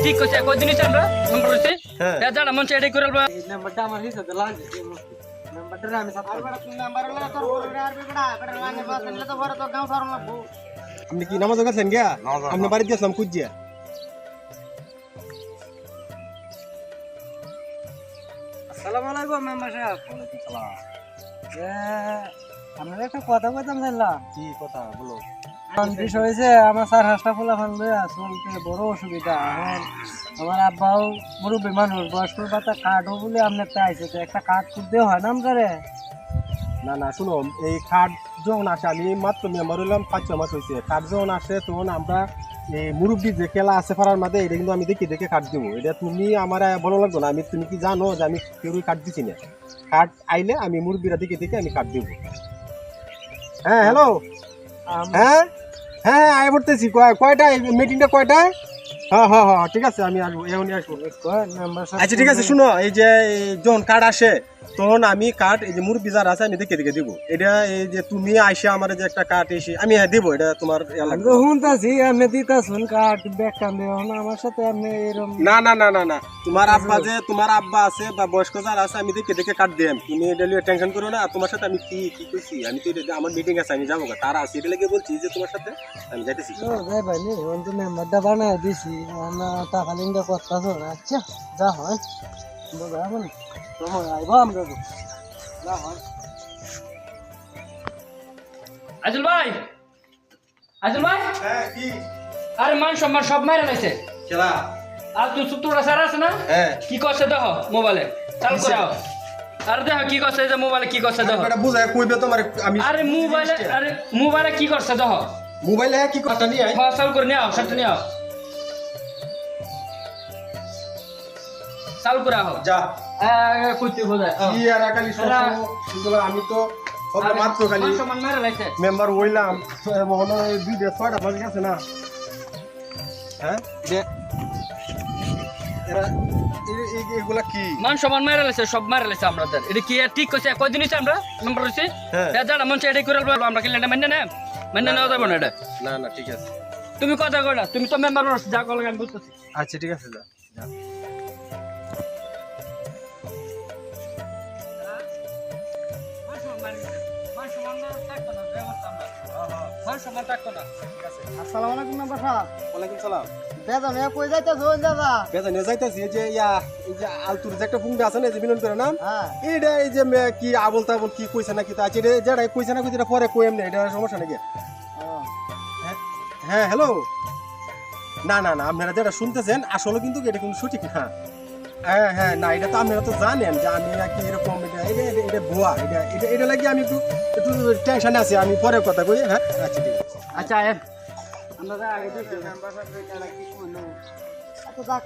ঠিক কইছে কয়দিন হইছে আমরা ফোন করছি যারা মন চাই এটাই করে আলবা নাম্বারটা আমার হিসাবে লাগে নাম্বারটা আমি সাথে আর বড় নাম্বার হলো তোর ওরে আর বেটা বেটা লাগে বাস নিলে তো বড় তো গাঁও সারন লাগবো। আপনি কি নামাজ গেছেন গিয়া আপনি বাড়ি গেছিলাম কুজিয়া আসসালামু আলাইকুম মেম্বার সাহেব। ওয়ালাইকুম সালাম। আপনার একটা কথা কইতাম জানলাম। কি কথা বলো? বিষয় হয়েছে আমার স্যার হাসটা ফুলাফান লইয়া চলতে বড় অসুবিধা। এখন আমার আব্বাও মুরব্বী মানুষ বয়স্ক ভাতা কার্ডও বলে আপনার আইছে, তো একটা কার্ড তুলতে হয় না আমারে। না না শুনো, এই কার্ড যখন আসে আমি মাত্র মেম্বার হইলাম 5-6 মাস হয়েছে। কার্ড যখন আসে তখন আমরা এই মুরব্বী যে খেলা আছে পাড়ার মাঝে এটা কিন্তু আমি দেখে দেখে কার্ড দিব। এটা তুমি আমার ভালো লাগতো না। তুমি কি জানো যে আমি কেউই কার্ড দিচ্ছি না? কার্ড আইলে আমি মুরব্বীরা দেখে দেখে আমি কার্ড দিব। হ্যাঁ হ্যালো, হ্যাঁ হ্যাঁ আয় পড়তেছি। কয়টায় মিটিংটা কয়টায়? হ্যাঁ হ্যাঁ হ্যাঁ ঠিক আছে আমি আসবো, এখনই আসবো। আচ্ছা ঠিক আছে শুনো, এই যে যখন কার্ড আসে তখন আমি কার্ড এই যে মুরব্বী যারা আছে আমি দেখে দেখে দিব। এটা এই যে তুমি আইসে আমার যে একটা কার্ড এসে আমি দিব, এটা তোমার শুনতাছি আপনি দিতাছেন কার্ড ব্যাগ কামে আমার সাথে আপনি এরকম। না না না না না, তোমার আব্বা আছে বা বয়স্ক যারা আছে আমি দেখে দেখে কার্ড দিলাম। তুমি এটা নিয়ে টেনশন করো না। আর তোমার সাথে আমি কি কি কইছি, আমি তো আমার মিটিং আছে আমি যাবো, তারা আছে এটা লেগে বলছি যে তোমার সাথে আমি যাইতেছি। যাই ভাই নি অন্ত মেম্বারটা বানায় দিছি না টাকা লিঙ্গা করতাছ। আচ্ছা যা হয় বোঝা মানে সময় আইব আমরা তো যা হয়। আজল ভাই, আজল ভাই, হ্যাঁ কি আরে মান সম্মান সব মাইরা লাইছে খেলা? আর তুই সুতোটা সারা আছে না? হ্যাঁ কি করছে দেখো মোবাইলে চালু করাও। আর দেখো কি করছে যে মোবাইলে কি করছে দেখো। এটা বুঝায় কইবে তোমার আমি। আরে মোবাইলে কি করছে দেখো। মোবাইলে কি কথা নিয়ে আই? হ্যাঁ চালু করে নিয়ে আও, সেটা নিয়ে আও, চালু করে আও। যা কইতে বোঝায় কি আর একালি সব আমি তো সব মাত্র খালি মান সম্মান মাইরা লাইছে। মেম্বার হইলাম মনে হয় 2-6টা বাজে গেছে না? হ্যাঁ এগুলা কি মান সম্মান মাইরা লাইছে, সব মাইরা লাইছে আমাদের। এটা কি ঠিক কইছে কয়দিন হইছে আমরা নাম্বার হইছে যারা মন চাই এটাই করে আলবা। আমরা কি এটা মেনে নেওয়া যাবে না এটা? না না ঠিক আছে, তুমি কথা কই না, তুমি তো মেম্বার যা কল আমি বুঝতেছি। আচ্ছা ঠিক আছে যা যা। আসসালামু আলাইকুম মেম্বার সাহেব। ওয়ালাইকুম সালাম। বেদন এ কই যাইতাছ ওই দাদা? বেজানে যাইতাছি এই যে এই যে আলতুর যে একটা ফুংটা আছে না যে মিলন করে নাম, হ্যাঁ এইটা এই যে কি আবল তাবল কি কইছে না কি তা আছে এটা যেটা কইছে না কইছে এটা পরে কই এমনি, এটা সমস্যা নাকি? হ্যাঁ হ্যালো, না না না আপনারা যেটা শুনতেছেন আসলে কিন্তু এটা কিন্তু সঠিক না। হ্যাঁ হ্যাঁ না এটা তো আপনারা তো জানেন যে আমি কি এরকম এটা ভুয়া। এটা লাগে আমি একটু একটু টেনশনে আছি, আমি পরে কথা কই। হ্যাঁ আচ্ছা ঠিক আছে। আচ্ছা আমরা আগে দেখি মেম্বার সাহেব এটা কি কইলো। আচ্ছা যাক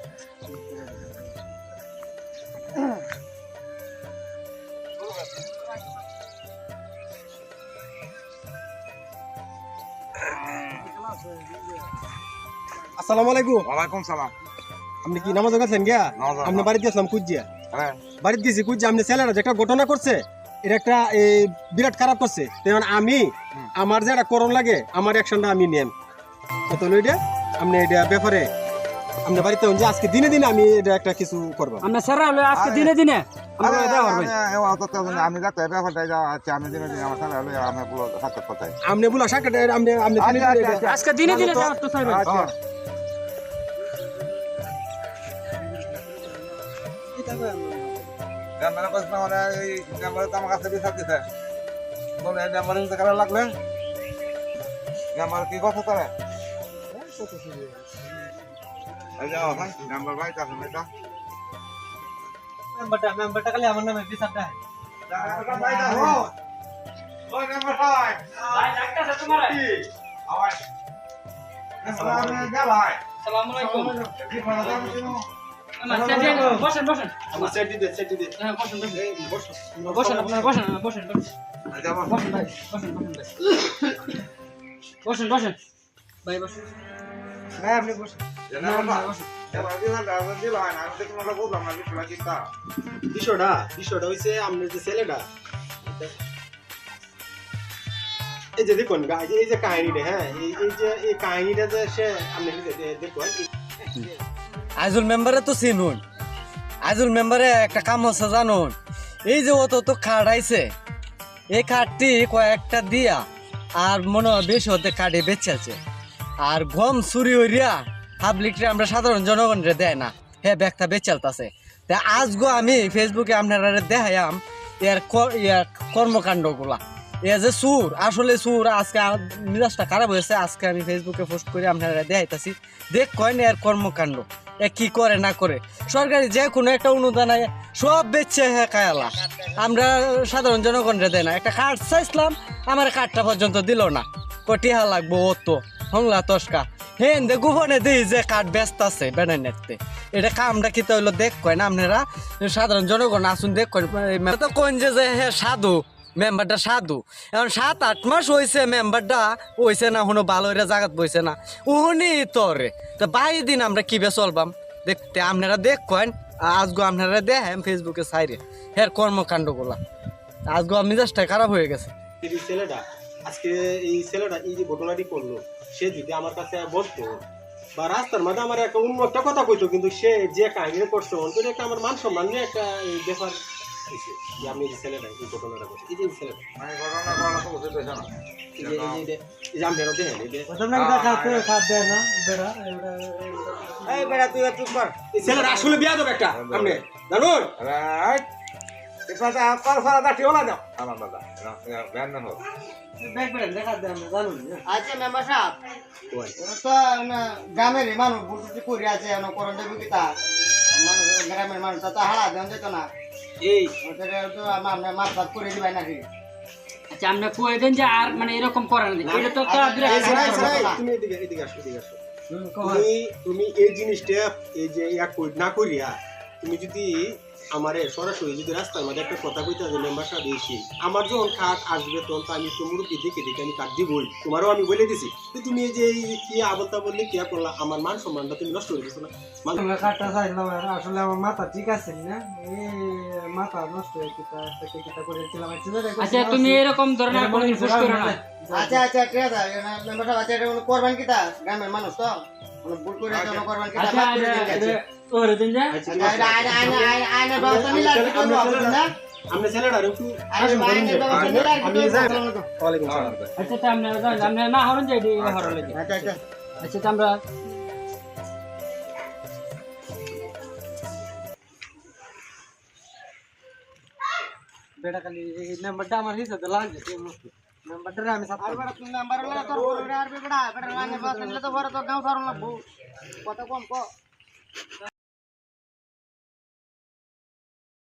আসসালামু আলাইকুম। ওয়ালাইকুম সালাম। আপনি কি নামাজ গেছেন গিয়া? আপনি বাড়িতে গেছিলাম কুজিয়া। হ্যাঁ বাড়িতে গেছি কুজিয়া। আপনি ছেলেরা যে একটা ঘটনা করছে এটা একটা বিরাট খারাপ করছে। তেমন আমি আমার যে একটা করণ লাগে আমার অ্যাকশনটা আমি নেন কত লইটা আপনি এটা ব্যাপারে আপনি বাড়িতে যে আজকে দিনে দিনে আমি এটা একটা কিছু করবো। আমরা সারা হলো আজকে দিনে দিনে আমরা এটা করব। আমি যাতে ব্যাপারটা যাচ্ছি আমি দিনে দিনে আমার সাথে আমি পুরো সাক্ষাৎ করতে আপনি বলা সাক্ষাৎ আপনি আপনি আজকে দিনে দিনে তো চাইবে। আমার কাছে বিচার দিতে বলে নাম্বার কারা লাগলে নাম্বার কি কথা করে নাম্বার ভাই তাহলে এটা মেম্বারটা খালি আমার নামে বিচারটা ওই নাম্বার ভাই ভাই ডাক্তার তোমার আসসালামু আলাইকুম। বসেন বসেন আমার সেটি দে হ্যাঁ বসেন বসেন আপনারা বসেন বসেন বসেন ভাই বসেন বসেন বসেন ভাই বসেন। হ্যাঁ আপনি বসুন। বিষয়টা হইছে আপনার যে ছেলেটা এই যে দেখুন এই যে কাহিনীটা, হ্যাঁ এই যে এই কাহিনীটা যে সে আপনি দেখুন আইজুল মেম্বারে তো চিনুন, আইজুল মেম্বারে একটা কাম হচ্ছে জানুন, এই যে অত তো কার্ড আইছে, এই কার্ডটি কয়েকটা দিয়া আর মনে হয় বেশি হতে কার্ডে বেচেছে, আর গম চুরি হইয়া পাবলিকরে আমরা সাধারণ জনগণরে দেয় না, হ্যাঁ ব্যাগটা বেচালতাছে। তা আজগো আমি ফেসবুকে আপনারা দেখাইয়াম এর কর্মকাণ্ডগুলা, এ যে সুর আসলে সুর। আজকে মিজাজটা খারাপ হয়েছে, আজকে আমি ফেসবুকে পোস্ট করে আপনারা দেখাইতাছি, দেখ কয়েন এর কর্মকাণ্ড, এ কি করে না করে। সরকারি যে কোনো একটা অনুদান সব বেচছে হ্যাঁ কায়ালা, আমরা সাধারণ জনগণরে দেয় না। একটা কার্ড চাইছিলাম, আমার কার্ডটা পর্যন্ত দিল না, কটিহা লাগবো ও তো হংলা তস্কা হেন দে গোপনে দিই যে কার্ড ব্যস্ত আছে বেড়াই নেতে। এটা কামটা কি হইলো দেখ কয় না আপনারা সাধারণ জনগণ আসুন দেখ তো কোন যে হ্যাঁ সাধু মেম্বারটা সাধু, এখন 7-8 মাস হয়েছে মেম্বারটা হয়েছে না, কোনো ভালো জায়গাত বইছে না, উনি তোরে তো 22 দিন আমরা কিভাবে চলবাম দেখতে। আপনারা দেখ কয়েন আজগো আপনারা দেখেন ফেসবুকে সাইরে হের কর্মকাণ্ডগুলা, আজগো মিজাজটা খারাপ হয়ে গেছে। এই ছেলেটা আজকে এই ছেলেটা এই যে ঘটনাটি করলো, সে যদি আমার কাছে বলতো বা রাস্তার মাঝে আমার একটা অন্য একটা কথা কইতো, কিন্তু সে যে কাহিনী করছে অন্তত একটা আমার মান সম্মান নিয়ে একটা এই ব্যাপার হয়েছে যে আমি এই ছেলেটা এই ঘটনাটা করছি। এই যে ছেলেটা মানে ঘটনা বলা তো বুঝতে পেরেছ না এই যে আমি বেরোতে হ্যাঁ এই বেটা তুই চুপ কর এই ছেলেটা আসলে বিয়া দেবে একটা আপনি জানুন। রাইট এপাতে আপনার সারা দাঁড়ি ওলা যাও আমার দাদা ব্যান না হোক আচ্ছা মেম্বার সাহেব তো গ্রামের মানুষ বুঝতে করে আছে করণ দেবী কি তা গ্রামের মানুষ তো হারা দেন যেত না, এই তো আমার মাছ ভাত করে দিবাই নাকি? আচ্ছা আমরা কয়ে দেন যে আর মানে এরকম করার নেই, এটা তো একটা তুমি এদিকে আসো এদিকে আসো। তুমি এই জিনিসটা এই যে না করিয়া তুমি যদি আমারে সরাসরি যদি রাস্তার মধ্যে একটা কথা কইতে যে মেম্বার সাহেব এসে আমার যখন কার্ড আসবে তখন তো আমি তোমার দেখে আমি কার্ড দিবই, তোমারও আমি বলে দিছি। তুমি এই যে কি আবদ্ধা বললে কি করলা, আমার মান সম্মানটা তুমি নষ্ট করে দিছো না। কার্ডটা চাইলাম আসলে আমার মাথা ঠিক আছে না, এই মাথা নষ্ট হয়ে কিতা করেছিলাম। আচ্ছা তুমি এরকম ধরনের কোনো পোস্ট করো না। আচ্ছা আচ্ছা ঠিক আছে মেম্বার সাহেব, আচ্ছা এটা করবেন কি তা গ্রামের মানুষ তো ভুল করে করবেন কি আচ্ছা ওরে দিন যা আইনের ব্যবস্থা নিলে আর কি করবো না? আমরা ছেলেটা একটু আইনের ব্যবস্থা নিলে আর কি করবো? ওয়ালাইকুম আসসালাম। আচ্ছা তা আমরা যাই আমরা না হরন যাই হরন লাগি। আচ্ছা আচ্ছা আচ্ছা তা আমরা বেটা খালি এই নাম্বারটা আমার হিসাবে লাগছে, নাম্বারটা আমি আর বেটা তুমি নাম্বার হলে তোর বড় আর বেটা বেটা আইনের ব্যবস্থা নিলে তো বড় তো গাঁও সারন লাগবো, কত কম কো